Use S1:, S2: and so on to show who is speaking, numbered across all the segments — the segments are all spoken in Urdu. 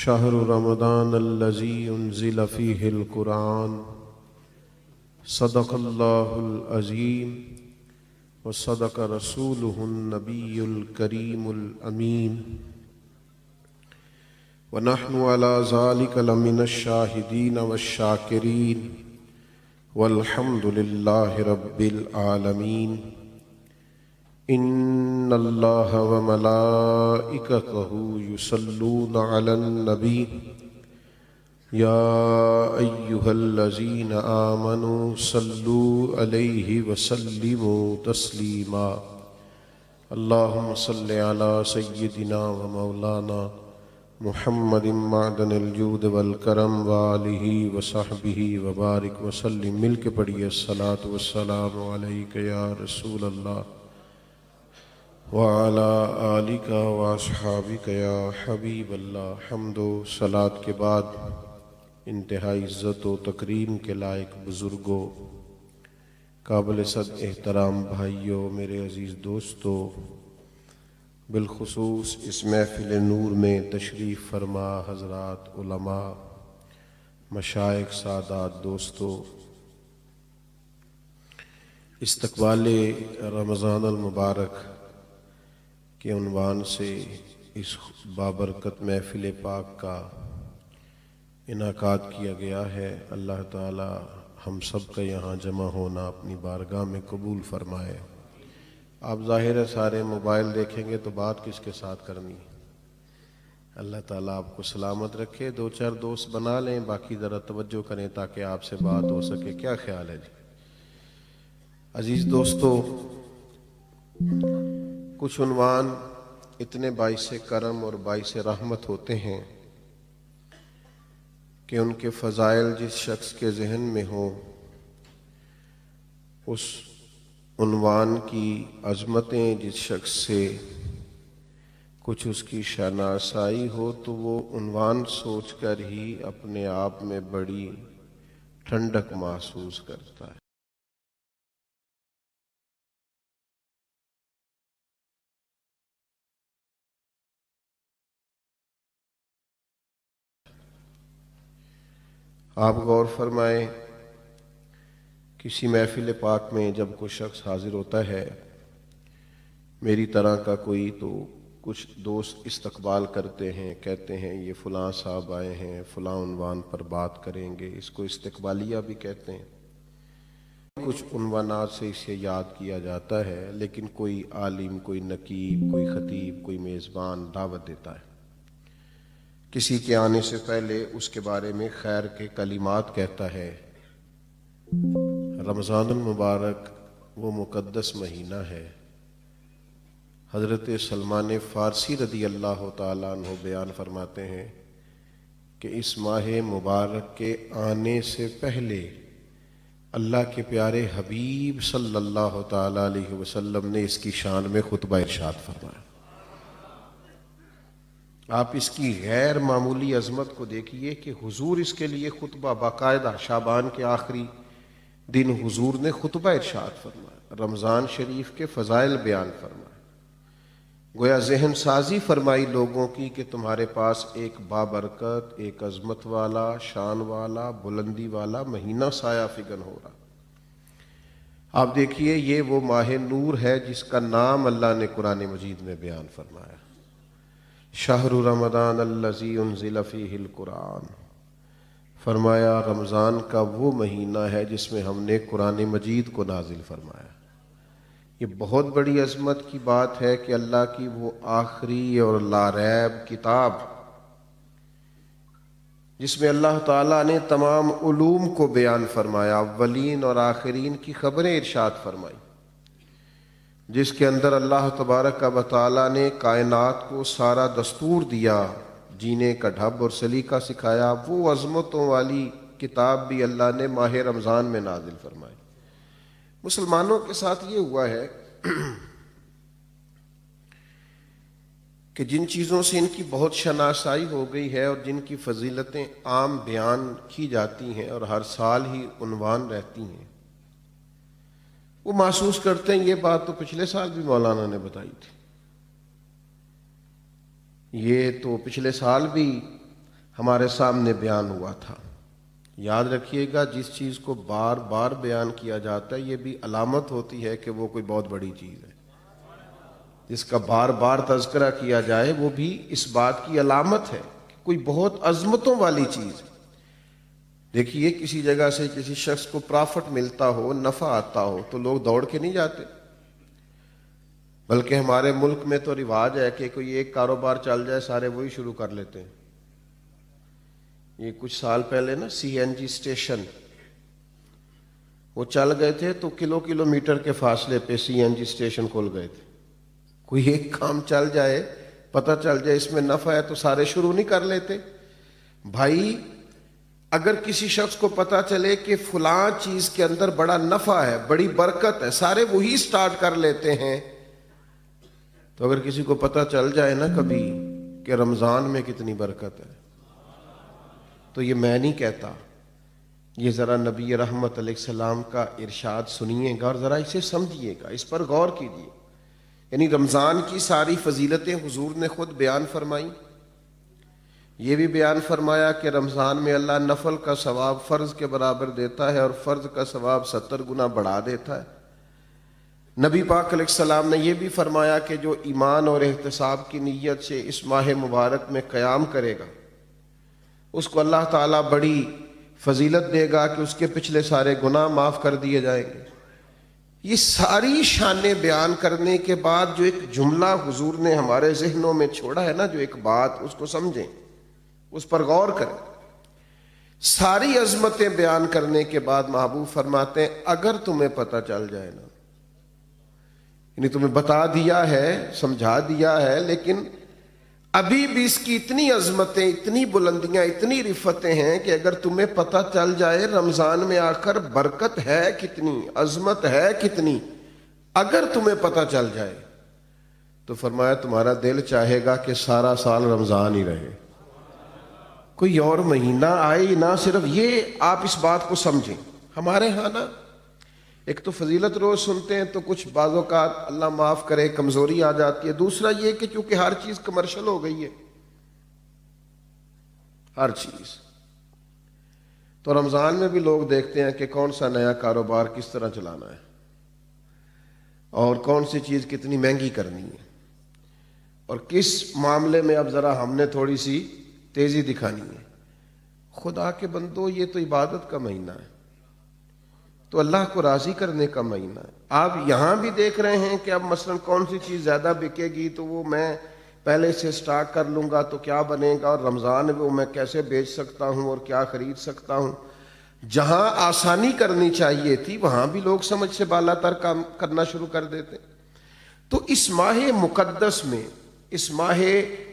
S1: شهر رمضان الذي أنزل فيه القرآن صدق الله العظيم وصدق رسوله النبي الكريم الأمين ونحن على ذلك لمن الشاهدين والشاكرين والحمد لله رب العالمين ان اللہ وملائکتہ یصلون علی النبی یا ایہا الذین آمنوا صلوا علیہ وسلموا تسلیما اللہم صل علی سیدنا ومولانا محمد معدن الجود والکرم وآلہ وصحبہ وبارک وسلم۔ مل کے پڑھیے الصلاۃ والسلام علیک یا رسول اللہ وعلی آلک واصحابک یا حبیب اللہ۔ حمد و صلاۃ کے بعد انتہائی عزت و تکریم کے لائق بزرگوں، قابل صد احترام بھائیوں، میرے عزیز دوستوں، بالخصوص اس محفل نور میں تشریف فرما حضرات علماء، مشائخ، سادات، دوستوں، استقبال رمضان المبارک کے عنوان سے اس بابرکت محفل پاک کا انعقاد کیا گیا ہے۔ اللہ تعالی ہم سب کا یہاں جمع ہونا اپنی بارگاہ میں قبول فرمائے۔ آپ ظاہر ہے سارے موبائل دیکھیں گے تو بات کس کے ساتھ کرنی ہے؟ اللہ تعالیٰ آپ کو سلامت رکھے۔ دو چار دوست بنا لیں، باقی ذرا توجہ کریں تاکہ آپ سے بات ہو سکے۔ کیا خیال ہے جی؟ عزیز دوستو، کچھ عنوان اتنے باعث کرم اور باعث رحمت ہوتے ہیں کہ ان کے فضائل جس شخص کے ذہن میں ہوں، اس عنوان کی عظمتیں جس شخص سے کچھ اس کی شناسائی ہو، تو وہ عنوان سوچ کر ہی اپنے آپ میں بڑی ٹھنڈک محسوس کرتا ہے۔ آپ غور فرمائیں، کسی محفل پاک میں جب کوئی شخص حاضر ہوتا ہے، میری طرح کا کوئی، تو کچھ دوست استقبال کرتے ہیں، کہتے ہیں یہ فلاں صاحب آئے ہیں، فلاں عنوان پر بات کریں گے، اس کو استقبالیہ بھی کہتے ہیں۔ کچھ عنوانات سے اسے یاد کیا جاتا ہے، لیکن کوئی عالم، کوئی نقیب، کوئی خطیب، کوئی میزبان دعوت دیتا ہے، کسی کے آنے سے پہلے اس کے بارے میں خیر کے کلمات کہتا ہے۔ رمضان المبارک وہ مقدس مہینہ ہے۔ حضرت سلمان فارسی رضی اللہ تعالیٰ عنہ بیان فرماتے ہیں کہ اس ماہ مبارک کے آنے سے پہلے اللہ کے پیارے حبیب صلی اللہ تعالیٰ علیہ وسلم نے اس کی شان میں خطبہ ارشاد فرمایا۔ آپ اس کی غیر معمولی عظمت کو دیکھیے کہ حضور اس کے لیے خطبہ باقاعدہ شعبان کے آخری دن حضور نے خطبہ ارشاد فرمایا، رمضان شریف کے فضائل بیان فرمائے، گویا ذہن سازی فرمائی لوگوں کی کہ تمہارے پاس ایک بابرکت، ایک عظمت والا، شان والا، بلندی والا مہینہ سایہ فگن ہو رہا۔ آپ دیکھیے، یہ وہ ماہ نور ہے جس کا نام اللہ نے قرآن مجید میں بیان فرمایا، شہر رمضان الذی انزل فیہ القرآن۔ فرمایا رمضان کا وہ مہینہ ہے جس میں ہم نے قرآن مجید کو نازل فرمایا۔ یہ بہت بڑی عظمت کی بات ہے کہ اللہ کی وہ آخری اور لاریب کتاب، جس میں اللہ تعالیٰ نے تمام علوم کو بیان فرمایا، اولین اور آخرین کی خبریں ارشاد فرمائی، جس کے اندر اللہ تبارک و تعالیٰ نے کائنات کو سارا دستور دیا، جینے کا ڈھب اور سلیقہ سکھایا، وہ عظمتوں والی کتاب بھی اللہ نے ماہ رمضان میں نازل فرمائی۔ مسلمانوں کے ساتھ یہ ہوا ہے کہ جن چیزوں سے ان کی بہت شناسائی ہو گئی ہے اور جن کی فضیلتیں عام بیان کی جاتی ہیں اور ہر سال ہی عنوان رہتی ہیں، وہ محسوس کرتے ہیں یہ بات تو پچھلے سال بھی مولانا نے بتائی تھی، یہ تو پچھلے سال بھی ہمارے سامنے بیان ہوا تھا۔ یاد رکھیے گا، جس چیز کو بار بار بیان کیا جاتا ہے یہ بھی علامت ہوتی ہے کہ وہ کوئی بہت بڑی چیز ہے۔ جس کا بار بار تذکرہ کیا جائے وہ بھی اس بات کی علامت ہے کہ کوئی بہت عظمتوں والی چیز ہے۔ دیکھیے، کسی جگہ سے کسی شخص کو پرافٹ ملتا ہو، نفع آتا ہو، تو لوگ دوڑ کے نہیں جاتے، بلکہ ہمارے ملک میں تو رواج ہے کہ کوئی ایک کاروبار چل جائے سارے وہی شروع کر لیتے ہیں۔ یہ کچھ سال پہلے نا سی این جی اسٹیشن وہ چل گئے تھے تو کلومیٹر کے فاصلے پہ سی این جی اسٹیشن کھول گئے تھے۔ کوئی ایک کام چل جائے، پتہ چل جائے اس میں نفع ہے تو سارے شروع نہیں کر لیتے۔ بھائی، اگر کسی شخص کو پتہ چلے کہ فلاں چیز کے اندر بڑا نفع ہے، بڑی برکت ہے، سارے وہی سٹارٹ کر لیتے ہیں۔ تو اگر کسی کو پتہ چل جائے نا کبھی کہ رمضان میں کتنی برکت ہے، تو یہ میں نہیں کہتا، یہ ذرا نبی رحمت علیہ السلام کا ارشاد سنیے گا اور ذرا اسے سمجھیے گا، اس پر غور کیجیے۔ یعنی رمضان کی ساری فضیلتیں حضور نے خود بیان فرمائی۔ یہ بھی بیان فرمایا کہ رمضان میں اللہ نفل کا ثواب فرض کے برابر دیتا ہے اور فرض کا ثواب 70 گنا بڑھا دیتا ہے۔ نبی پاک علیہ السلام نے یہ بھی فرمایا کہ جو ایمان اور احتساب کی نیت سے اس ماہ مبارک میں قیام کرے گا اس کو اللہ تعالیٰ بڑی فضیلت دے گا کہ اس کے پچھلے سارے گناہ معاف کر دیے جائیں گے۔ یہ ساری شانیں بیان کرنے کے بعد جو ایک جملہ حضور نے ہمارے ذہنوں میں چھوڑا ہے نا، جو ایک بات، اس کو سمجھیں، اس پر غور کریں۔ ساری عظمتیں بیان کرنے کے بعد محبوب فرماتے ہیں اگر تمہیں پتہ چل جائے نا، یعنی تمہیں بتا دیا ہے، سمجھا دیا ہے، لیکن ابھی بھی اس کی اتنی عظمتیں، اتنی بلندیاں، اتنی رفتیں ہیں کہ اگر تمہیں پتہ چل جائے رمضان میں آ کر برکت ہے کتنی، عظمت ہے کتنی، اگر تمہیں پتہ چل جائے تو فرمایا تمہارا دل چاہے گا کہ سارا سال رمضان ہی رہے، کوئی اور مہینہ آئے نہ۔ صرف یہ آپ اس بات کو سمجھیں۔ ہمارے ہاں نا ایک تو فضیلت روز سنتے ہیں تو کچھ بعض اوقات اللہ معاف کرے کمزوری آ جاتی ہے، دوسرا یہ کہ چونکہ ہر چیز کمرشل ہو گئی ہے، ہر چیز، تو رمضان میں بھی لوگ دیکھتے ہیں کہ کون سا نیا کاروبار کس طرح چلانا ہے اور کون سی چیز کتنی مہنگی کرنی ہے اور کس معاملے میں اب ذرا ہم نے تھوڑی سی تیزی دکھانی ہے۔ خدا کے بندو، یہ تو عبادت کا مہینہ ہے، تو اللہ کو راضی کرنے کا مہینہ ہے۔ آپ یہاں بھی دیکھ رہے ہیں کہ اب مثلا کون سی چیز زیادہ بکے گی تو وہ میں پہلے سے سٹارٹ کر لوں گا تو کیا بنے گا، اور رمضان میں وہ میں کیسے بیچ سکتا ہوں اور کیا خرید سکتا ہوں۔ جہاں آسانی کرنی چاہیے تھی وہاں بھی لوگ سمجھ سے بالا تر کام کرنا شروع کر دیتے۔ تو اس ماہ مقدس میں، اس ماہ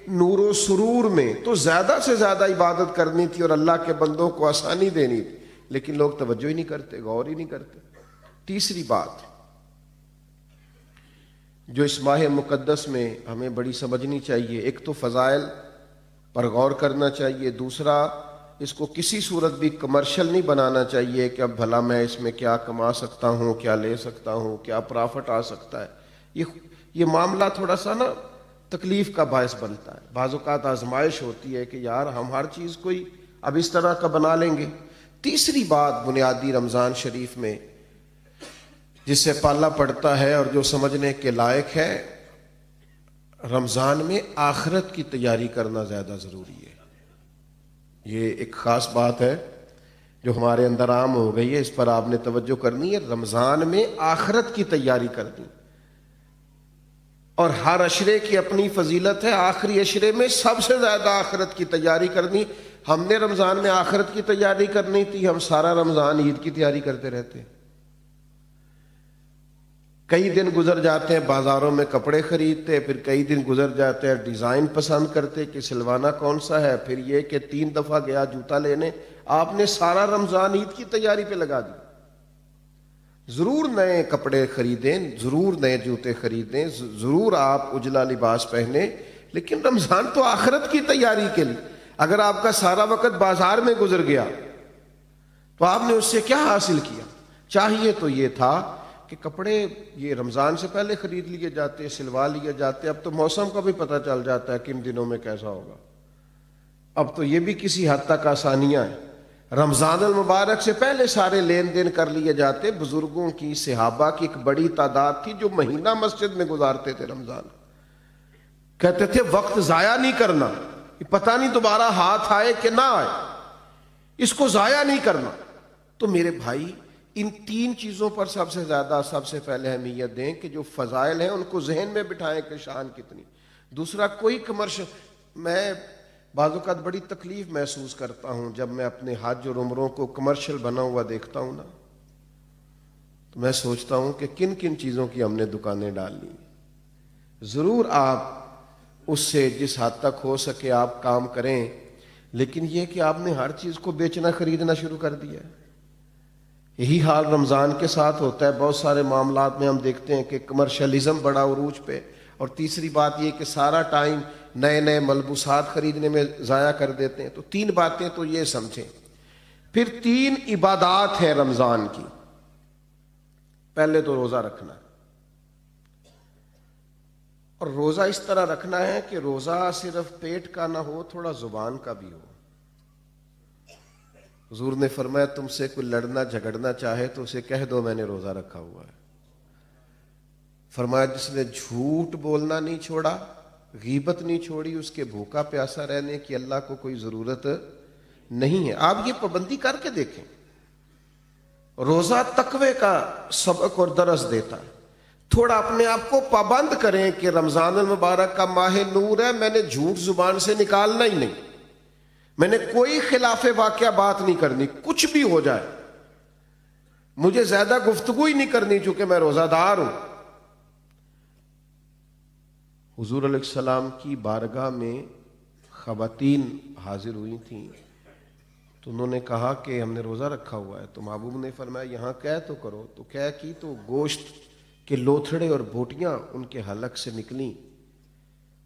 S1: نور و سرور میں تو زیادہ سے زیادہ عبادت کرنی تھی اور اللہ کے بندوں کو آسانی دینی تھی، لیکن لوگ توجہ ہی نہیں کرتے، غور ہی نہیں کرتے۔ تیسری بات جو اس ماہ مقدس میں ہمیں بڑی سمجھنی چاہیے، ایک تو فضائل پر غور کرنا چاہیے، دوسرا اس کو کسی صورت بھی کمرشل نہیں بنانا چاہیے کہ اب بھلا میں اس میں کیا کما سکتا ہوں، کیا لے سکتا ہوں، کیا پرافٹ آ سکتا ہے۔ یہ معاملہ تھوڑا سا نا تکلیف کا باعث بنتا ہے۔ بعض اوقات آزمائش ہوتی ہے کہ یار ہم ہر چیز کوئی اب اس طرح کا بنا لیں گے۔ تیسری بات بنیادی رمضان شریف میں جس سے پالا پڑتا ہے اور جو سمجھنے کے لائق ہے، رمضان میں آخرت کی تیاری کرنا زیادہ ضروری ہے۔ یہ ایک خاص بات ہے جو ہمارے اندر عام ہو گئی ہے، اس پر آپ نے توجہ کرنی ہے۔ رمضان میں آخرت کی تیاری کرنی، اور ہر عشرے کی اپنی فضیلت ہے، آخری عشرے میں سب سے زیادہ آخرت کی تیاری کرنی۔ ہم نے رمضان میں آخرت کی تیاری کرنی تھی، ہم سارا رمضان عید کی تیاری کرتے رہتے ہیں۔ کئی دن گزر جاتے ہیں بازاروں میں کپڑے خریدتے، پھر کئی دن گزر جاتے ہیں ڈیزائن پسند کرتے کہ سلوانا کون سا ہے، پھر یہ کہ 3 دفعہ گیا جوتا لینے۔ آپ نے سارا رمضان عید کی تیاری پہ لگا دی۔ ضرور نئے کپڑے خریدیں، ضرور نئے جوتے خریدیں، ضرور آپ اجلا لباس پہنیں، لیکن رمضان تو آخرت کی تیاری کے لیے۔ اگر آپ کا سارا وقت بازار میں گزر گیا تو آپ نے اس سے کیا حاصل کیا؟ چاہیے تو یہ تھا کہ کپڑے یہ رمضان سے پہلے خرید لیے جاتے، سلوا لیے جاتے۔ اب تو موسم کا بھی پتہ چل جاتا ہے کن دنوں میں کیسا ہوگا۔ اب تو یہ بھی کسی حد تک آسانیاں ہیں. رمضان المبارک سے پہلے سارے لین دین کر لیے جاتے. بزرگوں کی، صحابہ کی ایک بڑی تعداد تھی جو مہینہ مسجد میں گزارتے تھے رمضان. کہتے تھے وقت ضائع نہیں کرنا، پتہ نہیں دوبارہ ہاتھ آئے کہ نہ آئے، اس کو ضائع نہیں کرنا. تو میرے بھائی ان تین چیزوں پر سب سے زیادہ سب سے پہلے اہمیت دیں کہ جو فضائل ہیں ان کو ذہن میں بٹھائیں کہ شان کتنی. دوسرا کوئی کمرشل، میں بعض اوقات بڑی تکلیف محسوس کرتا ہوں جب میں اپنے حج اور عمروں کو کمرشل بنا ہوا دیکھتا ہوں نا، تو میں سوچتا ہوں کہ کن کن چیزوں کی ہم نے دکانیں ڈالنی. ضرور آپ اس سے جس حد تک ہو سکے آپ کام کریں، لیکن یہ کہ آپ نے ہر چیز کو بیچنا خریدنا شروع کر دیا ہے. یہی حال رمضان کے ساتھ ہوتا ہے. بہت سارے معاملات میں ہم دیکھتے ہیں کہ کمرشلزم بڑا عروج پہ. اور تیسری بات یہ کہ سارا ٹائم نئے نئے ملبوسات خریدنے میں ضائع کر دیتے ہیں. تو تین باتیں تو یہ سمجھیں. پھر تین عبادات ہیں رمضان کی. پہلے تو روزہ رکھنا، اور روزہ اس طرح رکھنا ہے کہ روزہ صرف پیٹ کا نہ ہو، تھوڑا زبان کا بھی ہو. حضور نے فرمایا تم سے کوئی لڑنا جھگڑنا چاہے تو اسے کہہ دو میں نے روزہ رکھا ہوا ہے. فرمایا جس نے جھوٹ بولنا نہیں چھوڑا، غیبت نہیں چھوڑی، اس کے بھوکا پیاسا رہنے کی اللہ کو کوئی ضرورت نہیں ہے. آپ یہ پابندی کر کے دیکھیں. روزہ تقوی کا سبق اور درس دیتا ہے. تھوڑا اپنے آپ کو پابند کریں کہ رمضان المبارک کا ماہ نور ہے، میں نے جھوٹ زبان سے نکالنا ہی نہیں، میں نے کوئی خلاف واقعہ بات نہیں کرنی، کچھ بھی ہو جائے مجھے زیادہ گفتگو ہی نہیں کرنی چونکہ میں روزہ دار ہوں. حضور علیہ السلام کی بارگاہ میں خواتین حاضر ہوئی تھیں تو انہوں نے کہا کہ ہم نے روزہ رکھا ہوا ہے. تو محبوب نے فرمایا یہاں قے تو کرو. تو قے کی تو گوشت کے لوتھڑے اور بوٹیاں ان کے حلق سے نکلیں.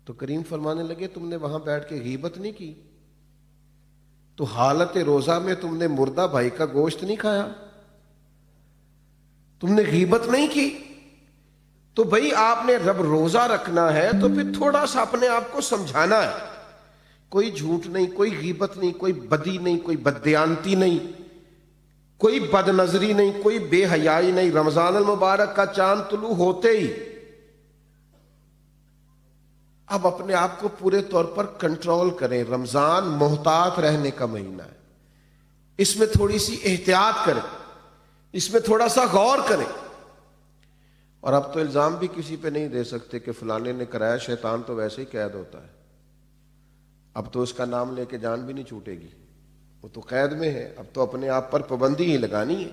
S1: تو کریم فرمانے لگے تم نے وہاں بیٹھ کے غیبت نہیں کی؟ تو حالت روزہ میں تم نے مردہ بھائی کا گوشت نہیں کھایا؟ تم نے غیبت نہیں کی؟ تو بھئی آپ نے رب روزہ رکھنا ہے تو پھر تھوڑا سا اپنے آپ کو سمجھانا ہے. کوئی جھوٹ نہیں، کوئی غیبت نہیں، کوئی بدی نہیں، کوئی بددیانتی نہیں، کوئی بد نظری نہیں، کوئی بے حیائی نہیں. رمضان المبارک کا چاند طلوع ہوتے ہی اب اپنے آپ کو پورے طور پر کنٹرول کریں. رمضان محتاط رہنے کا مہینہ ہے، اس میں تھوڑی سی احتیاط کریں، اس میں تھوڑا سا غور کریں. اور اب تو الزام بھی کسی پہ نہیں دے سکتے کہ فلانے نے کرایا، شیطان تو ویسے ہی قید ہوتا ہے. اب تو اس کا نام لے کے جان بھی نہیں چھوٹے گی، وہ تو قید میں ہے. اب تو اپنے آپ پر پابندی ہی لگانی ہے.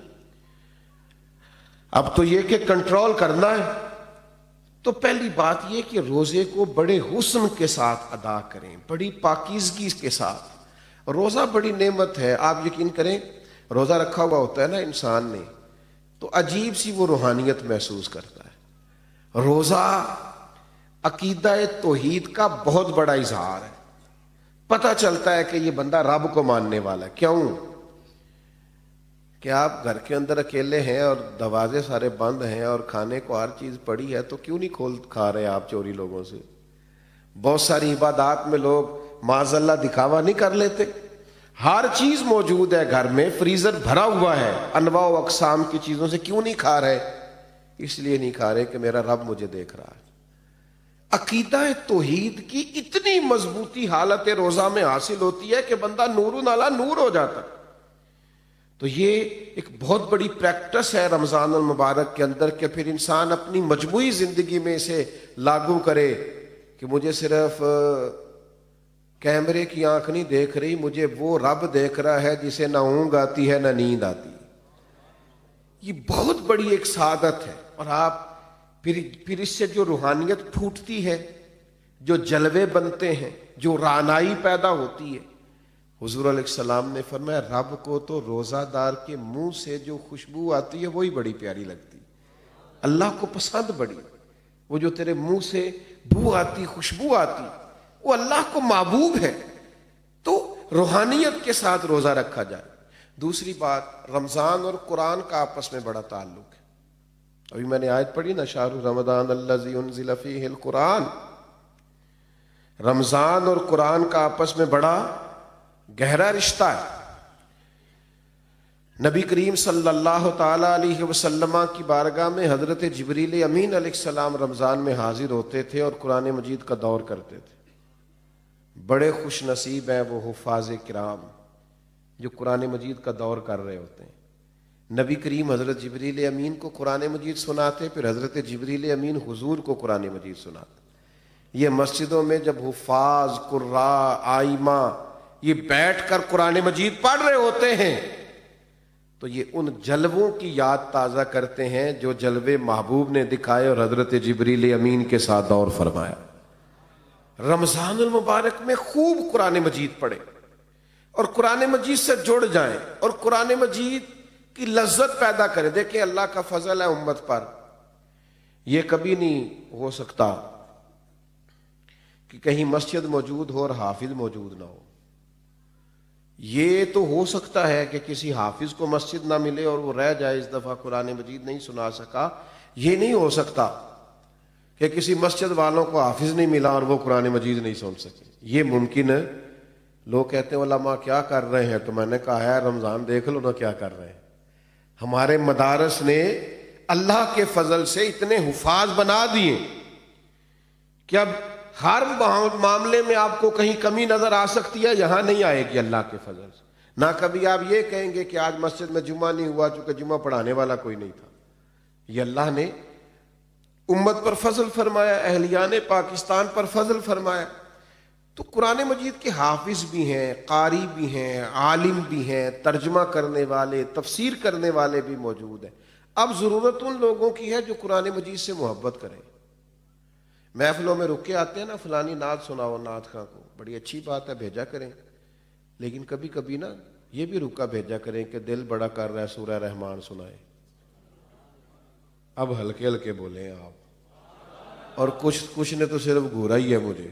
S1: اب تو یہ کہ کنٹرول کرنا ہے. تو پہلی بات یہ کہ روزے کو بڑے حسن کے ساتھ ادا کریں، بڑی پاکیزگی کے ساتھ. روزہ بڑی نعمت ہے. آپ یقین کریں روزہ رکھا ہوا ہوتا ہے نا انسان نے تو عجیب سی وہ روحانیت محسوس کرتا ہے. روزہ عقیدہ توحید کا بہت بڑا اظہار ہے. پتہ چلتا ہے کہ یہ بندہ رب کو ماننے والا ہے. کیوں کہ آپ گھر کے اندر اکیلے ہیں اور دروازے سارے بند ہیں اور کھانے کو ہر چیز پڑی ہے، تو کیوں نہیں کھول کھا رہے آپ چوری لوگوں سے؟ بہت ساری عبادات میں لوگ معاذ اللہ دکھاوا نہیں کر لیتے. ہر چیز موجود ہے گھر میں، فریزر بھرا ہوا ہے انواع و اقسام کی چیزوں سے. کیوں نہیں کھا رہے؟ اس لیے نہیں کھا رہے کہ میرا رب مجھے دیکھ رہا ہے. عقیدہ توحید کی اتنی مضبوطی حالت روزہ میں حاصل ہوتی ہے کہ بندہ نور علی نور ہو جاتا. تو یہ ایک بہت بڑی پریکٹس ہے رمضان المبارک کے اندر کہ پھر انسان اپنی مجموعی زندگی میں اسے لاگو کرے کہ مجھے صرف کیمرے کی آنکھ نہیں دیکھ رہی، مجھے وہ رب دیکھ رہا ہے جسے نہ اونگ آتی ہے نہ نیند آتی. یہ بہت بڑی ایک سعادت ہے. اور آپ پھر اس سے جو روحانیت پھوٹتی ہے، جو جلوے بنتے ہیں، جو رعنائی پیدا ہوتی ہے. حضور علیہ السلام نے فرمایا رب کو تو روزہ دار کے منہ سے جو خوشبو آتی ہے وہی بڑی پیاری لگتی. اللہ کو پسند بڑی وہ جو تیرے منہ سے بو آتی، خوشبو آتی، وہ اللہ کو محبوب ہے. تو روحانیت کے ساتھ روزہ رکھا جائے. دوسری بات، رمضان اور قرآن کا آپس میں بڑا تعلق ہے. ابھی میں نے آیت پڑھی نا، شہر رمضان الذی انزل فیہ القرآن. رمضان اور قرآن کا آپس میں بڑا گہرا رشتہ ہے۔ نبی کریم صلی اللہ تعالی علیہ وسلم کی بارگاہ میں حضرت جبریل امین علیہ السلام رمضان میں حاضر ہوتے تھے اور قرآن مجید کا دور کرتے تھے۔ بڑے خوش نصیب ہیں وہ حفاظ کرام جو قرآن مجید کا دور کر رہے ہوتے ہیں۔ نبی کریم حضرت جبریل امین کو قرآن مجید سناتے، پھر حضرت جبریل امین حضور کو قرآن مجید سناتے۔ یہ مسجدوں میں جب حفاظ، قراء، آئمہ یہ بیٹھ کر قرآن مجید پڑھ رہے ہوتے ہیں تو یہ ان جلووں کی یاد تازہ کرتے ہیں جو جلوے محبوب نے دکھائے اور حضرت جبریل امین کے ساتھ دور فرمایا۔ رمضان المبارک میں خوب قرآن مجید پڑھیں اور قرآن مجید سے جڑ جائیں اور قرآن مجید کی لذت پیدا کریں۔ دیکھیں اللہ کا فضل ہے امت پر، یہ کبھی نہیں ہو سکتا کہ کہیں مسجد موجود ہو اور حافظ موجود نہ ہو۔ یہ تو ہو سکتا ہے کہ کسی حافظ کو مسجد نہ ملے اور وہ رہ جائے، اس دفعہ قرآن مجید نہیں سنا سکا۔ یہ نہیں ہو سکتا کہ کسی مسجد والوں کو حافظ نہیں ملا اور وہ قرآن مجید نہیں سن سکے۔ یہ ممکن ہے۔ لوگ کہتے ہیں علماء کیا کر رہے ہیں، تو میں نے کہا ہے رمضان دیکھ لو نا کیا کر رہے ہیں۔ ہمارے مدارس نے اللہ کے فضل سے اتنے حفاظ بنا دیے کہ اب ہر معاملے میں آپ کو کہیں کمی نظر آ سکتی ہے، یہاں نہیں آئے گی اللہ کے فضل سے۔ نہ کبھی آپ یہ کہیں گے کہ آج مسجد میں جمعہ نہیں ہوا چونکہ جمعہ پڑھانے والا کوئی نہیں تھا۔ یہ اللہ نے امت پر فضل فرمایا، اہلیان پاکستان پر فضل فرمایا۔ تو قرآن مجید کے حافظ بھی ہیں، قاری بھی ہیں، عالم بھی ہیں، ترجمہ کرنے والے، تفسیر کرنے والے بھی موجود ہیں۔ اب ضرورت ان لوگوں کی ہے جو قرآن مجید سے محبت کریں۔ محفلوں میں رک کے آتے ہیں نا، فلانی نعت سناؤ نعت خاں کو، بڑی اچھی بات ہے، بھیجا کریں، لیکن کبھی کبھی نا یہ بھی رکا بھیجا کریں کہ دل بڑا کر رہا ہے سورہ رحمان سنائے۔ اب ہلکے ہلکے بولیں آپ، اور کچھ نے تو صرف گھورا ہی ہے مجھے۔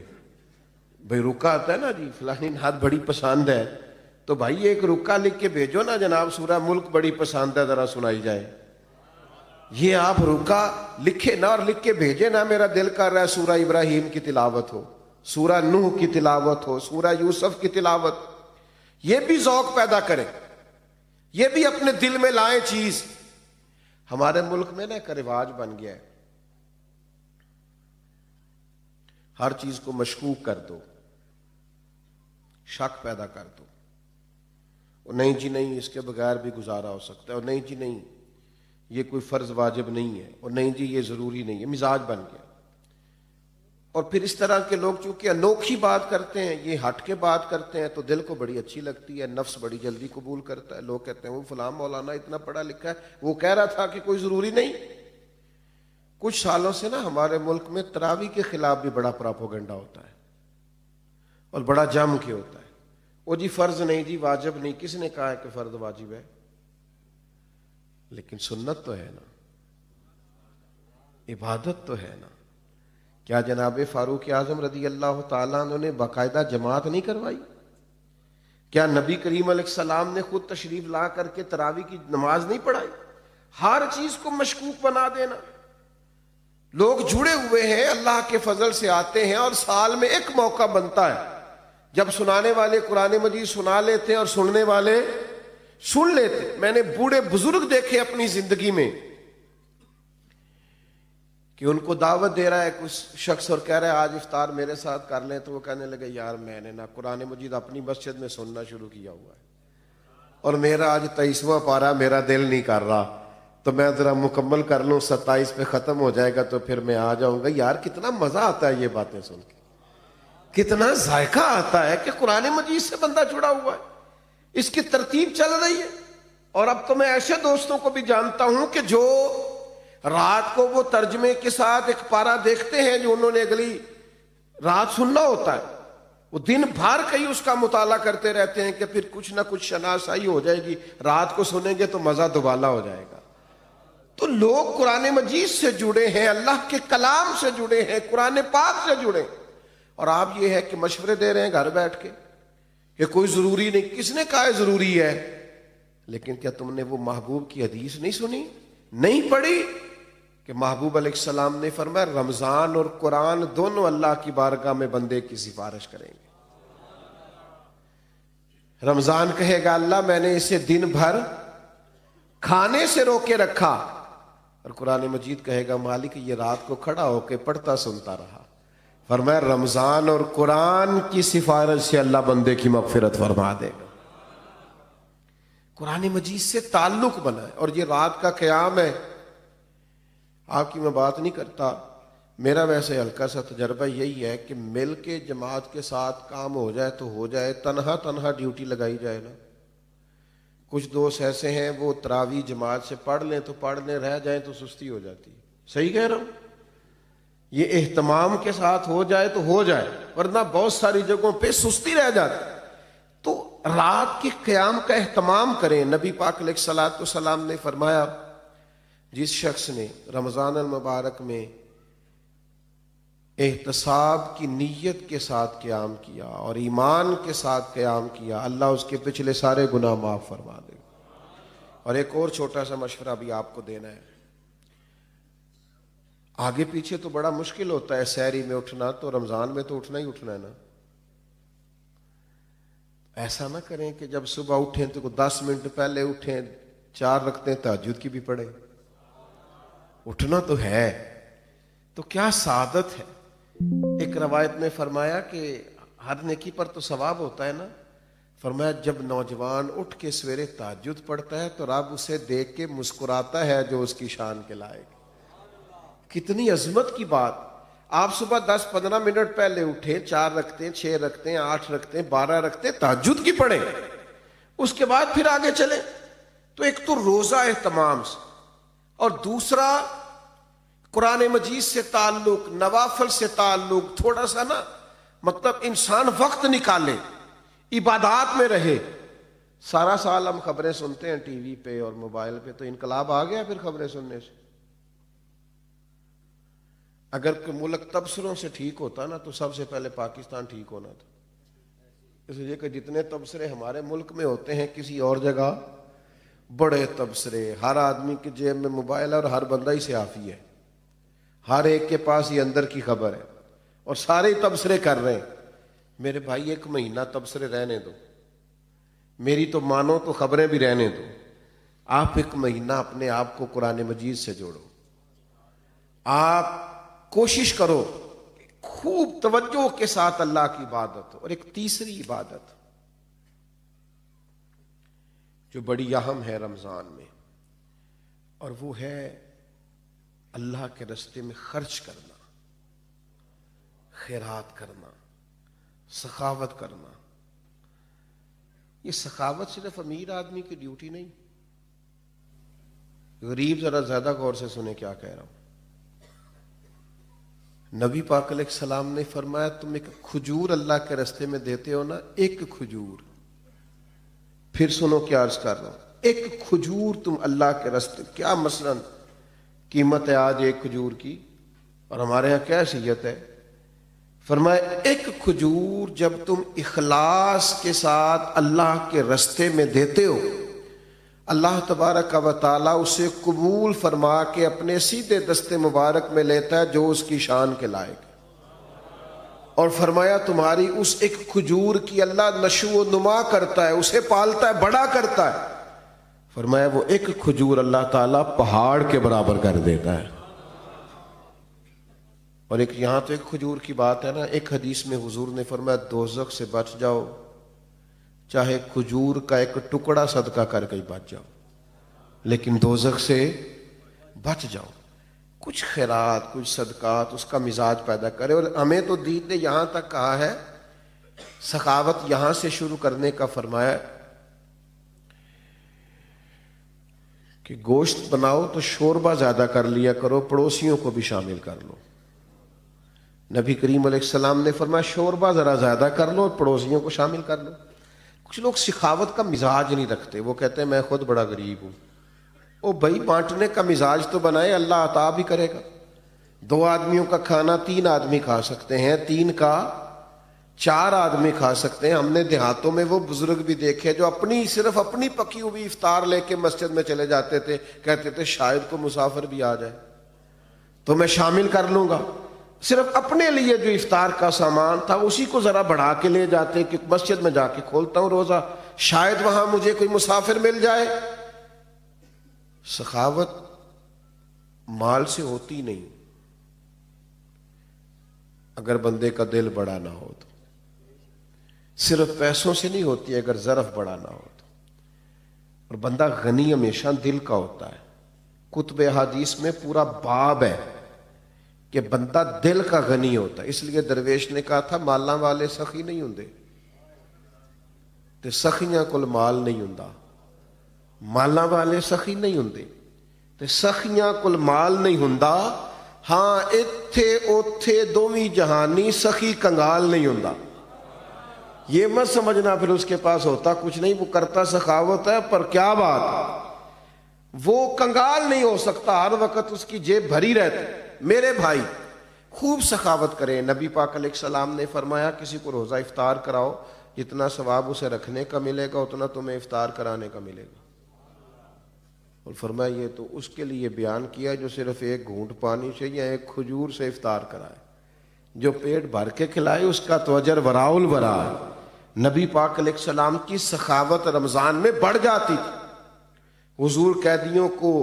S1: بھائی رکا آتا ہے نا جی فلانی نعت بڑی پسند ہے، تو بھائی ایک رکا لکھ کے بھیجو نا، جناب سورہ ملک بڑی پسند ہے ذرا سنائی جائے۔ یہ آپ رکا لکھے نہ اور لکھ کے بھیجے نہ، میرا دل کر رہا ہے سورہ ابراہیم کی تلاوت ہو، سورہ نوح کی تلاوت ہو، سورہ یوسف کی تلاوت۔ یہ بھی ذوق پیدا کریں، یہ بھی اپنے دل میں لائیں چیز۔ ہمارے ملک میں نا ایک رواج بن گیا ہے، ہر چیز کو مشکوک کر دو، شک پیدا کر دو، اور نہیں جی نہیں اس کے بغیر بھی گزارا ہو سکتا ہے، اور نہیں جی نہیں یہ کوئی فرض واجب نہیں ہے، اور نہیں جی یہ ضروری نہیں ہے۔ مزاج بن گیا۔ اور پھر اس طرح کے لوگ چونکہ انوکھی بات کرتے ہیں، یہ ہٹ کے بات کرتے ہیں، تو دل کو بڑی اچھی لگتی ہے، نفس بڑی جلدی قبول کرتا ہے۔ لوگ کہتے ہیں وہ فلاں مولانا اتنا پڑھا لکھا ہے، وہ کہہ رہا تھا کہ کوئی ضروری نہیں۔ کچھ سالوں سے نا ہمارے ملک میں تراویح کے خلاف بھی بڑا پراپوگنڈا ہوتا ہے اور بڑا جم کے ہوتا ہے۔ وہ جی فرض نہیں جی واجب نہیں، کس نے کہا ہے کہ فرض واجب ہے؟ لیکن سنت تو ہے نا، عبادت تو ہے نا۔ کیا جناب فاروق اعظم رضی اللہ تعالیٰ عنہ نے باقاعدہ جماعت نہیں کروائی؟ کیا نبی کریم علیہ السلام نے خود تشریف لا کر کے تراویح کی نماز نہیں پڑھائی؟ ہر چیز کو مشکوک بنا دینا۔ لوگ جڑے ہوئے ہیں، اللہ کے فضل سے آتے ہیں، اور سال میں ایک موقع بنتا ہے جب سنانے والے قرآن مجید سنا لیتے اور سننے والے سن لیتے۔ میں نے بوڑھے بزرگ دیکھے اپنی زندگی میں کہ ان کو دعوت دے رہا ہے کچھ شخص اور کہہ رہا ہے آج افطار میرے ساتھ کر لیں، تو وہ کہنے لگے یار میں نے نا قرآن مجید اپنی مسجد میں سننا شروع کیا ہوا ہے اور میرا آج 23واں پارہ میرا دل نہیں کر رہا، تو میں ذرا مکمل کر لوں، 27 پہ ختم ہو جائے گا تو پھر میں آ جاؤں گا۔ یار کتنا مزہ آتا ہے یہ باتیں سن کے، کتنا ذائقہ آتا ہے کہ قرآن مجید سے بندہ جڑا ہوا ہے، اس کی ترتیب چل رہی ہے۔ اور اب تو میں ایسے دوستوں کو بھی جانتا ہوں کہ جو رات کو وہ ترجمے کے ساتھ ایک پارہ دیکھتے ہیں جو انہوں نے اگلی رات سننا ہوتا ہے، وہ دن بھر کہیں اس کا مطالعہ کرتے رہتے ہیں کہ پھر کچھ نہ کچھ شناسائی ہو جائے گی، رات کو سنیں گے تو مزہ دوبالا ہو جائے گا۔ تو لوگ قرآن مجید سے جڑے ہیں، اللہ کے کلام سے جڑے ہیں، قرآن پاک سے جڑے ہیں، اور آپ یہ ہے کہ مشورے دے رہے ہیں گھر بیٹھ کے کہ کوئی ضروری نہیں۔ کس نے کہا ہے ضروری ہے؟ لیکن کیا تم نے وہ محبوب کی حدیث نہیں سنی، نہیں پڑھی کہ محبوب علیہ السلام نے فرمایا رمضان اور قرآن دونوں اللہ کی بارگاہ میں بندے کی سفارش کریں گے۔ رمضان کہے گا اللہ میں نے اسے دن بھر کھانے سے روکے رکھا، اور قرآن مجید کہے گا مالک یہ رات کو کھڑا ہو کے پڑھتا سنتا رہا۔ فرمایا رمضان اور قرآن کی سفارش سے اللہ بندے کی مغفرت فرما دے گا۔ قرآن مجید سے تعلق بنائے۔ اور یہ رات کا قیام ہے، آپ کی میں بات نہیں کرتا، میرا ویسے ہلکا سا تجربہ یہی ہے کہ مل کے جماعت کے ساتھ کام ہو جائے تو ہو جائے، تنہا ڈیوٹی لگائی جائے نا۔ کچھ دوست ایسے ہیں وہ تراویح جماعت سے پڑھ لیں تو پڑھ لیں، رہ جائیں تو سستی ہو جاتی ہے۔ صحیح کہہ رہا ہوں؟ یہ اہتمام کے ساتھ ہو جائے تو ہو جائے، ورنہ بہت ساری جگہوں پہ سستی رہ جاتی۔ تو رات کے قیام کا اہتمام کریں۔ نبی پاک علیہ الصلوۃ والسلام نے فرمایا جس شخص نے رمضان المبارک میں احتساب کی نیت کے ساتھ قیام کیا اور ایمان کے ساتھ قیام کیا، اللہ اس کے پچھلے سارے گناہ معاف فرما دے گا۔ اور ایک اور چھوٹا سا مشورہ بھی آپ کو دینا ہے، آگے پیچھے تو بڑا مشکل ہوتا ہے سحری میں اٹھنا، تو رمضان میں تو اٹھنا ہی اٹھنا ہے نا۔ ایسا نہ کریں کہ جب صبح اٹھیں تو 10 منٹ پہلے اٹھیں، 4 رکعتیں تہجد کی بھی پڑھیں۔ اٹھنا تو ہے، تو کیا سعادت ہے۔ ایک روایت میں فرمایا کہ ہر نیکی پر تو ثواب ہوتا ہے نا۔ فرمایا جب نوجوان اٹھ کے سویرے تہجد پڑھتا ہے تو رب اسے دیکھ کے مسکراتا ہے جو اس کی شان کے لائق۔ کتنی عظمت کی بات۔ آپ صبح 10-15 منٹ پہلے اٹھیں، 4 رکعتیں، 6 رکعتیں، 8 رکعتیں، 12 رکعتیں تہجد کی پڑھیں، اس کے بعد پھر آگے چلیں۔ تو ایک تو روزہ اہتمام سے، اور دوسرا قرآن مجید سے تعلق، نوافل سے تعلق، تھوڑا سا نا مطلب انسان وقت نکالے، عبادات میں رہے۔ سارا سال ہم خبریں سنتے ہیں ٹی وی پہ اور موبائل پہ، تو انقلاب آ گیا پھر خبریں سننے سے۔ اگر کہ ملک تبصروں سے ٹھیک ہوتا نا تو سب سے پہلے پاکستان ٹھیک ہونا تھا، اس لیے کہ جتنے تبصرے ہمارے ملک میں ہوتے ہیں کسی اور جگہ بڑے تبصرے، ہر آدمی کی جیب میں موبائل ہے اور ہر بندہ ہی صحافی ہے، ہر ایک کے پاس یہ اندر کی خبر ہے اور سارے تبصرے کر رہے ہیں۔ میرے بھائی 1 مہینہ تبصرے رہنے دو، میری تو مانو تو خبریں بھی رہنے دو۔ آپ 1 مہینہ اپنے آپ کو قرآن مجید سے جوڑو، آپ کوشش کرو خوب توجہ کے ساتھ اللہ کی عبادت۔ اور ایک تیسری عبادت جو بڑی اہم ہے رمضان میں، اور وہ ہے اللہ کے راستے میں خرچ کرنا، خیرات کرنا، سخاوت کرنا۔ یہ سخاوت صرف امیر آدمی کی ڈیوٹی نہیں، غریب ذرا زیادہ غور سے سنیں کیا کہہ رہا ہوں۔ نبی پاک علیہ السلام نے فرمایا تم ایک کھجور اللہ کے راستے میں دیتے ہو نا، 1 کھجور، پھر سنو کیا عرض کر رہا ہوں، 1 کھجور تم اللہ کے راستے، کیا مثلا قیمت ہے آج 1 کھجور کی، اور ہمارے ہاں کیا حیثیت ہے؟ فرمایا 1 کھجور جب تم اخلاص کے ساتھ اللہ کے راستے میں دیتے ہو، اللہ تبارک و تعالیٰ اسے قبول فرما کے اپنے سیدھے دستے مبارک میں لیتا ہے جو اس کی شان کے لائق ہے۔ اور فرمایا تمہاری اس 1 کھجور کی اللہ نشو و نما کرتا ہے، اسے پالتا ہے، بڑا کرتا ہے۔ فرمایا وہ 1 کھجور اللہ تعالیٰ پہاڑ کے برابر کر دیتا ہے۔ اور ایک یہاں تو 1 کھجور کی بات ہے نا، ایک حدیث میں حضور نے فرمایا دوزخ سے بچ جاؤ، چاہے کھجور کا 1 ٹکڑا صدقہ کر کے بچ جاؤ، لیکن دوزخ سے بچ جاؤ۔ کچھ خیرات، کچھ صدقات، اس کا مزاج پیدا کرے۔ اور ہمیں تو دین نے یہاں تک کہا ہے، سخاوت یہاں سے شروع کرنے کا فرمایا کہ گوشت بناؤ تو شوربہ زیادہ کر لیا کرو، پڑوسیوں کو بھی شامل کر لو۔ نبی کریم علیہ السلام نے فرمایا شوربہ ذرا زیادہ کر لو اور پڑوسیوں کو شامل کر لو۔ کچھ لوگ سخاوت کا مزاج نہیں رکھتے، وہ کہتے ہیں میں خود بڑا غریب ہوں۔ او بھائی بانٹنے کا مزاج تو بنائے، اللہ عطا بھی کرے گا۔ 2 آدمیوں کا کھانا 3 آدمی کھا سکتے ہیں، 3 کا 4 آدمی کھا سکتے ہیں۔ ہم نے دیہاتوں میں وہ بزرگ بھی دیکھے جو صرف اپنی پکی ہوئی افطار لے کے مسجد میں چلے جاتے تھے، کہتے تھے شاید کو مسافر بھی آ جائے تو میں شامل کر لوں گا۔ صرف اپنے لیے جو افطار کا سامان تھا اسی کو ذرا بڑھا کے لے جاتے کہ مسجد میں جا کے کھولتا ہوں روزہ، شاید وہاں مجھے کوئی مسافر مل جائے۔ سخاوت مال سے ہوتی نہیں، اگر بندے کا دل بڑا نہ ہو تو، صرف پیسوں سے نہیں ہوتی اگر ظرف بڑا نہ ہو تو۔ اور بندہ غنی ہمیشہ دل کا ہوتا ہے۔ کتب حدیث میں پورا باب ہے کہ بندہ دل کا غنی ہوتا ہے۔ اس لیے درویش نے کہا تھا مالاں والے سخی نہیں ہوندے تے سخیاں کول مال نہیں ہوندا، مالاں والے سخی نہیں ہوندے تے سخیاں کول مال نہیں ہوندا، ہاں ایتھے اوتھے دوویں جہانی سخی کنگال نہیں ہوندا۔ یہ مت سمجھنا پھر اس کے پاس ہوتا کچھ نہیں، وہ کرتا سخاوت ہے، پر کیا بات، وہ کنگال نہیں ہو سکتا، ہر وقت اس کی جیب بھری رہتی۔ میرے بھائی خوب سخاوت کریں۔ نبی پاک علیہ السلام نے فرمایا کسی کو روزہ افطار کراؤ، جتنا ثواب اسے رکھنے کا ملے گا اتنا تمہیں افطار کرانے کا ملے گا۔ اور فرمایا یہ تو اس کے لیے بیان کیا جو صرف ایک گھونٹ پانی سے یا ایک کھجور سے افطار کرائے، جو پیٹ بھر کے کھلائے اس کا تو اجر وراء الورا ہے۔ نبی پاک علیہ السلام کی سخاوت رمضان میں بڑھ جاتی تھی، حضور قیدیوں کو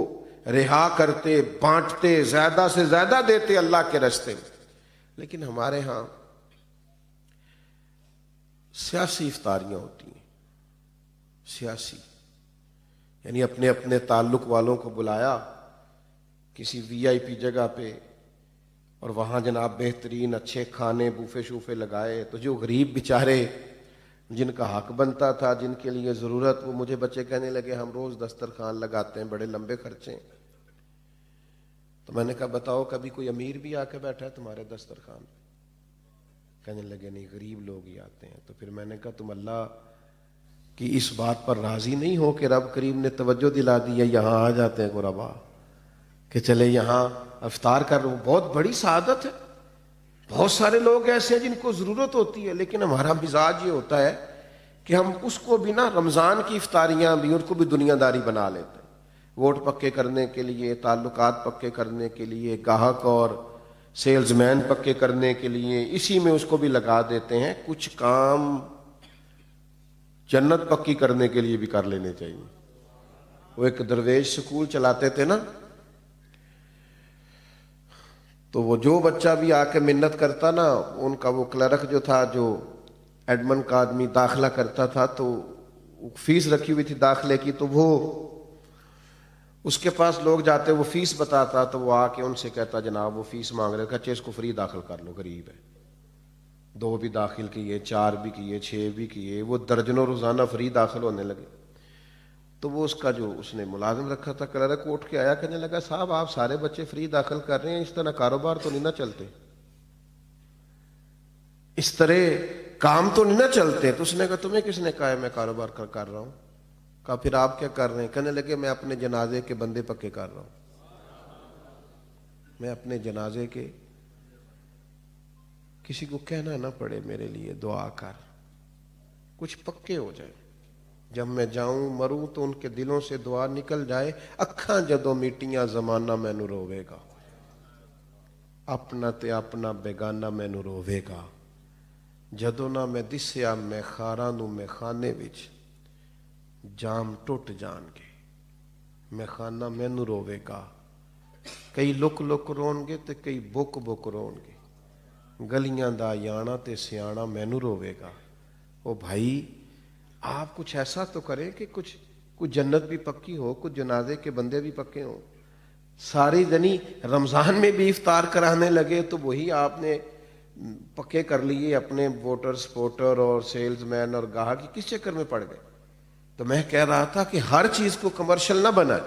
S1: رہا کرتے، بانٹتے، زیادہ سے زیادہ دیتے اللہ کے راستے میں۔ لیکن ہمارے ہاں سیاسی افطاریاں ہوتی ہیں، سیاسی، یعنی اپنے اپنے تعلق والوں کو بلایا کسی وی آئی پی جگہ پہ، اور وہاں جناب بہترین اچھے کھانے بوفے شوفے لگائے، تو جو غریب بیچارے جن کا حق بنتا تھا، جن کے لیے ضرورت، وہ مجھے بچے کہنے لگے ہم روز دسترخوان لگاتے ہیں، بڑے لمبے خرچے ہیں۔ تو میں نے کہا بتاؤ کبھی کوئی امیر بھی آ کے بیٹھا ہے تمہارے دسترخوان پہ؟ کہنے لگے نہیں، غریب لوگ ہی آتے ہیں۔ تو پھر میں نے کہا تم اللہ کی اس بات پر راضی نہیں ہو کہ رب کریم نے توجہ دلا دی ہے، یہاں آ جاتے ہیں غربا، کہ چلے یہاں افطار کر رہے ہوں، بہت بڑی سعادت ہے۔ بہت سارے لوگ ایسے ہیں جن کو ضرورت ہوتی ہے، لیکن ہمارا مزاج یہ ہوتا ہے کہ ہم اس کو بھی نا، رمضان کی افطاریاں بھی ان کو بھی دنیا داری بنا لیتے ہیں، ووٹ پکے کرنے کے لیے، تعلقات پکے کرنے کے لیے، گاہک اور سیلز مین پکے کرنے کے لیے، اسی میں اس کو بھی لگا دیتے ہیں۔ کچھ کام جنت پکی کرنے کے لیے بھی کر لینے چاہیے۔ وہ ایک درویش سکول چلاتے تھے نا، تو وہ جو بچہ بھی آ کے منت کرتا نا، ان کا وہ کلرک جو تھا، جو ایڈمن کا آدمی داخلہ کرتا تھا، تو فیس رکھی ہوئی تھی داخلے کی، تو وہ اس کے پاس لوگ جاتے، وہ فیس بتاتا، تو وہ آ کے ان سے کہتا جناب وہ فیس مانگ رہے، کہتے اس کو فری داخل کر لو، غریب ہے۔ 2 بھی داخل کیے، 4 بھی کیے، 6 بھی کیے، وہ درجنوں روزانہ فری داخل ہونے لگے۔ تو وہ اس کا جو اس نے ملازم رکھا تھا کلرک، اٹھ کے آیا، کہنے لگا صاحب آپ سارے بچے فری داخل کر رہے ہیں، اس طرح کاروبار تو نہیں نہ چلتے، اس طرح کام تو نہیں نہ چلتے۔ تو اس نے کہا تمہیں کس نے کہا ہے میں کاروبار کر رہا ہوں؟ کہا پھر آپ کیا کر رہے ہیں؟ کہنے لگے میں اپنے جنازے کے بندے پکے کر رہا ہوں، میں اپنے جنازے کے، کسی کو کہنا نہ پڑے میرے لیے دعا کر، کچھ پکے ہو جائیں، جب میں جاؤں مروں تو ان کے دلوں سے دعا نکل جائے، اکھاں جدوں میٹیاں زمانہ مینوں روے گا، اپنا تے اپنا بیگانہ مینوں روے گا، جدوں نہ میں دسیا میں خاراں نوں میں خانے وچ، جام ٹوٹ جان گے، میں خانہ مینوں روے گا۔ کئی لک لک رون گے تے کئی بک بک رون گے، گلیاں دا یانا تے سیانا مینوں روے گا۔ او بھائی آپ کچھ ایسا تو کریں کہ کچھ جنت بھی پکی ہو، کچھ جنازے کے بندے بھی پکے ہوں۔ ساری دنی رمضان میں بھی افطار کرانے لگے، تو وہی آپ نے پکے کر لیے اپنے ووٹر سپورٹر اور سیلز مین اور گاہک، کس چکر میں پڑ گئے؟ تو میں کہہ رہا تھا کہ ہر چیز کو کمرشل نہ بنائے۔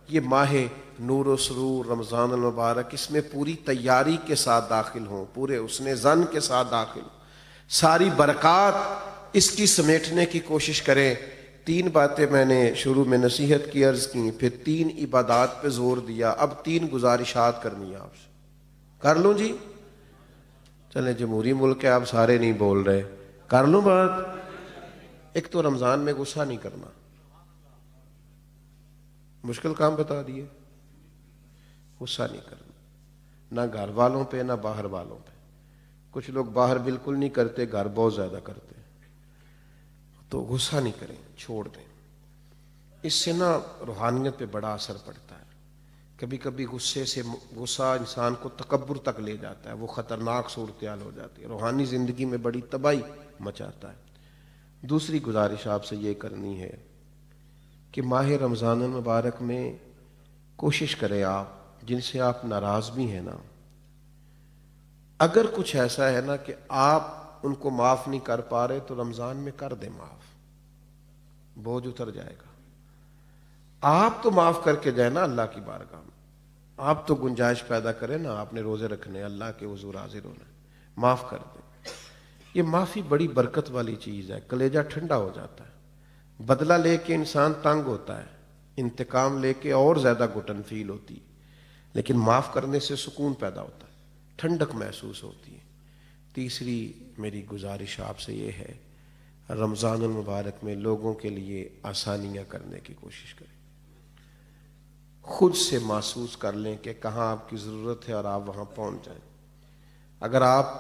S1: یہ ماہ نور و سرور رمضان المبارک، اس میں پوری تیاری کے ساتھ داخل ہوں، پورے حسن ظن کے ساتھ داخل ہوں، ساری برکات اس کی سمیٹنے کی کوشش کریں۔ 3 باتیں میں نے شروع میں نصیحت کی عرض کی، پھر 3 عبادات پہ زور دیا، اب 3 گزارشات کرنی ہے آپ سے، کر لوں جی؟ چلیں جمہوری ملک ہے، آپ سارے نہیں بول رہے، کر لوں بات؟ ایک تو رمضان میں غصہ نہیں کرنا، مشکل کام بتا دیے، غصہ نہیں کرنا، نہ گھر والوں پہ نہ باہر والوں پہ۔ کچھ لوگ باہر بالکل نہیں کرتے، گھر بہت زیادہ کرتے، تو غصہ نہیں کریں، چھوڑ دیں۔ اس سے نا روحانیت پہ بڑا اثر پڑتا ہے۔ کبھی کبھی غصہ انسان کو تکبر تک لے جاتا ہے، وہ خطرناک صورتحال ہو جاتی ہے، روحانی زندگی میں بڑی تباہی مچاتا ہے۔ دوسری گزارش آپ سے یہ کرنی ہے کہ ماہ رمضان المبارک میں کوشش کریں، آپ جن سے آپ ناراض بھی ہیں نا، اگر کچھ ایسا ہے نا کہ آپ ان کو معاف نہیں کر پا رہے تو رمضان میں کر دیں معاف، بوجھ اتر جائے گا۔ آپ تو معاف کر کے جائیں نا اللہ کی بارگاہ میں، آپ تو گنجائش پیدا کریں نا، آپ نے روزے رکھنے، اللہ کے حضور حاضر ہونا ہے، معاف کر دیں۔ یہ معافی بڑی برکت والی چیز ہے، کلیجہ ٹھنڈا ہو جاتا ہے۔ بدلہ لے کے انسان تنگ ہوتا ہے، انتقام لے کے اور زیادہ گھٹن فیل ہوتی ہے، لیکن معاف کرنے سے سکون پیدا ہوتا ہے، ٹھنڈک محسوس ہوتی ہے۔ تیسری میری گزارش آپ سے یہ ہے، رمضان المبارک میں لوگوں کے لیے آسانیاں کرنے کی کوشش کریں۔ خود سے محسوس کر لیں کہ کہاں آپ کی ضرورت ہے اور آپ وہاں پہنچ جائیں۔ اگر آپ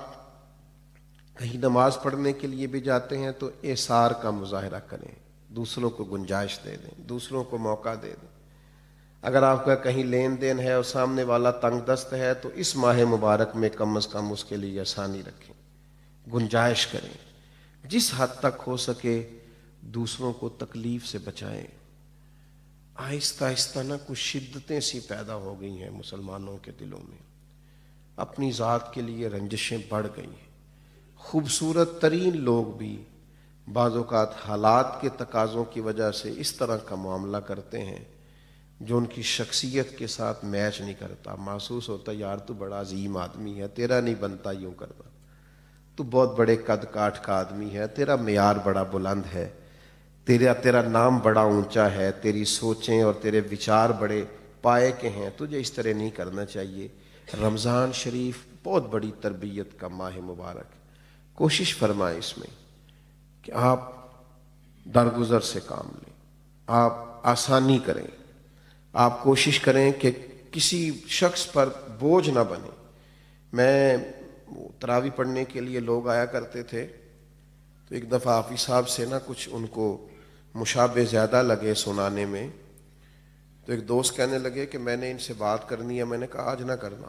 S1: کہیں نماز پڑھنے کے لیے بھی جاتے ہیں تو ایثار کا مظاہرہ کریں، دوسروں کو گنجائش دے دیں، دوسروں کو موقع دے دیں۔ اگر آپ کا کہیں لین دین ہے اور سامنے والا تنگ دست ہے تو اس ماہ مبارک میں کم از کم اس کے لیے آسانی رکھیں، گنجائش کریں، جس حد تک ہو سکے دوسروں کو تکلیف سے بچائیں۔ آہستہ آہستہ نا کچھ شدتیں سی پیدا ہو گئی ہیں مسلمانوں کے دلوں میں، اپنی ذات کے لیے رنجشیں بڑھ گئی ہیں۔ خوبصورت ترین لوگ بھی بعض اوقات حالات کے تقاضوں کی وجہ سے اس طرح کا معاملہ کرتے ہیں جو ان کی شخصیت کے ساتھ میچ نہیں کرتا۔ محسوس ہوتا ہے یار تو بڑا عظیم آدمی ہے، تیرا نہیں بنتا یوں کرنا، تو بہت بڑے قد کاٹ کا آدمی ہے، تیرا معیار بڑا بلند ہے، تیرا نام بڑا اونچا ہے، تیری سوچیں اور تیرے وچار بڑے پائے کے ہیں، تجھے اس طرح نہیں کرنا چاہیے۔ رمضان شریف بہت بڑی تربیت کا ماہ مبارک، کوشش فرمائیں اس میں کہ آپ درگزر سے کام لیں، آپ آسانی کریں، آپ کوشش کریں کہ کسی شخص پر بوجھ نہ بنے۔ میں تراویح پڑھنے کے لیے لوگ آیا کرتے تھے تو ایک دفعہ حافظ صاحب سے نا کچھ ان کو مشابہ زیادہ لگے سنانے میں، تو ایک دوست کہنے لگے کہ میں نے ان سے بات کرنی ہے۔ میں نے کہا آج نہ کرنا۔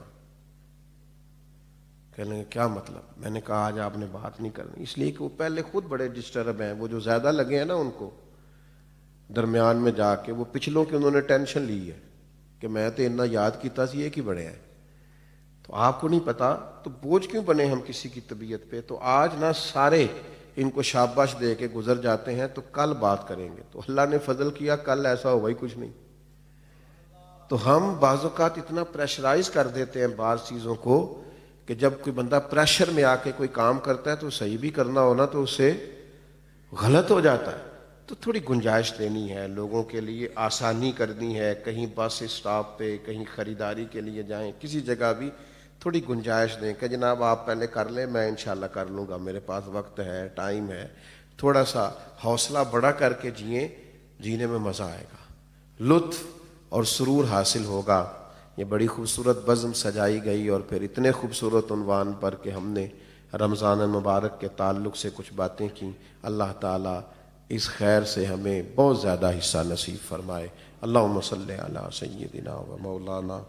S1: کہنے لگے کیا مطلب؟ میں نے کہا آج آپ نے بات نہیں کرنی، اس لیے کہ وہ پہلے خود بڑے ڈسٹرب ہیں، وہ جو زیادہ لگے ہیں نا ان کو درمیان میں جا کے، وہ پچھلوں کی انہوں نے ٹینشن لی ہے کہ میں تو اتنا یاد کیتا سی یہ کی بڑے ہیں، تو آپ کو نہیں پتا تو بوجھ کیوں بنے ہم کسی کی طبیعت پہ۔ تو آج نہ سارے ان کو شاباش دے کے گزر جاتے ہیں، تو کل بات کریں گے، تو اللہ نے فضل کیا کل ایسا ہوا ہی کچھ نہیں۔ تو ہم بعض اوقات اتنا پریشرائز کر دیتے ہیں بعض چیزوں کو کہ جب کوئی بندہ پریشر میں آ کے کوئی کام کرتا ہے تو صحیح بھی کرنا ہونا تو اسے غلط ہو جاتا ہے۔ تو تھوڑی گنجائش دینی ہے، لوگوں کے لیے آسانی کرنی ہے، کہیں بس اسٹاپ پہ، کہیں خریداری کے لیے جائیں، کسی جگہ بھی تھوڑی گنجائش دیں کہ جناب آپ پہلے کر لیں، میں انشاءاللہ کر لوں گا، میرے پاس وقت ہے، ٹائم ہے۔ تھوڑا سا حوصلہ بڑا کر کے جئیں، جینے میں مزہ آئے گا، لطف اور سرور حاصل ہوگا۔ یہ بڑی خوبصورت بزم سجائی گئی اور پھر اتنے خوبصورت عنوان پر کہ ہم نے رمضان المبارک کے تعلق سے کچھ باتیں کی۔ اللہ تعالیٰ اس خیر سے ہمیں بہت زیادہ حصہ نصیب فرمائے۔ اللہم صلی علی سیدنا و مولانا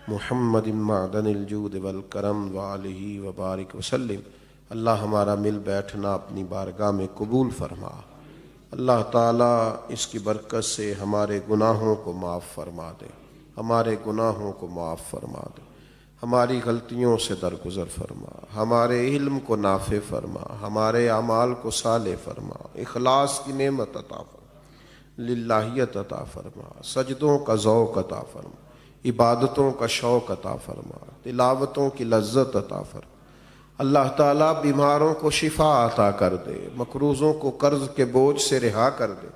S1: محمد معدن الجود والکرم وآلہ وبارک وسلم۔ اللہ ہمارا مل بیٹھنا اپنی بارگاہ میں قبول فرما۔ اللہ تعالیٰ اس کی برکت سے ہمارے گناہوں کو معاف فرما دے، ہمارے گناہوں کو معاف فرما دے، ہماری غلطیوں سے درگزر فرما، ہمارے علم کو نافع فرما، ہمارے اعمال کو صالح فرما، اخلاص کی نعمت عطا فرما، للہیت عطا فرما، سجدوں کا ذوق عطا فرما، عبادتوں کا شوق عطا فرما، تلاوتوں کی لذت عطا فرما۔ اللہ تعالیٰ بیماروں کو شفا عطا کر دے، مقروضوں کو قرض کے بوجھ سے رہا کر دے،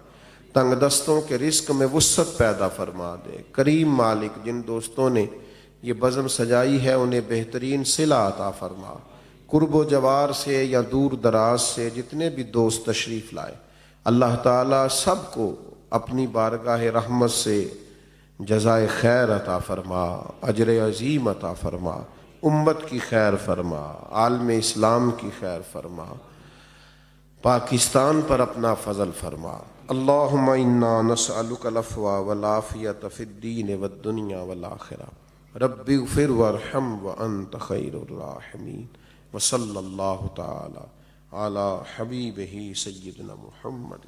S1: تنگ دستوں کے رزق میں وسعت پیدا فرما دے۔ کریم مالک، جن دوستوں نے یہ بزم سجائی ہے انہیں بہترین صلہ عطا فرما۔ قرب و جوار سے یا دور دراز سے جتنے بھی دوست تشریف لائے، اللہ تعالیٰ سب کو اپنی بارگاہ رحمت سے جزائے خیر عطا فرما، اجر عظیم عطا فرما، امت کی خیر فرما، عالم اسلام کی خیر فرما۔ پاکستان پر اپنا فضل فرما۔ اللہم انا نسألک العفو والعافیۃ فی الدین والدنیا والآخرہ، رب اغفر وارحم وانت خیر الراحمین، وصلی اللہ تعالی علی حبیبہ سیدنا محمد۔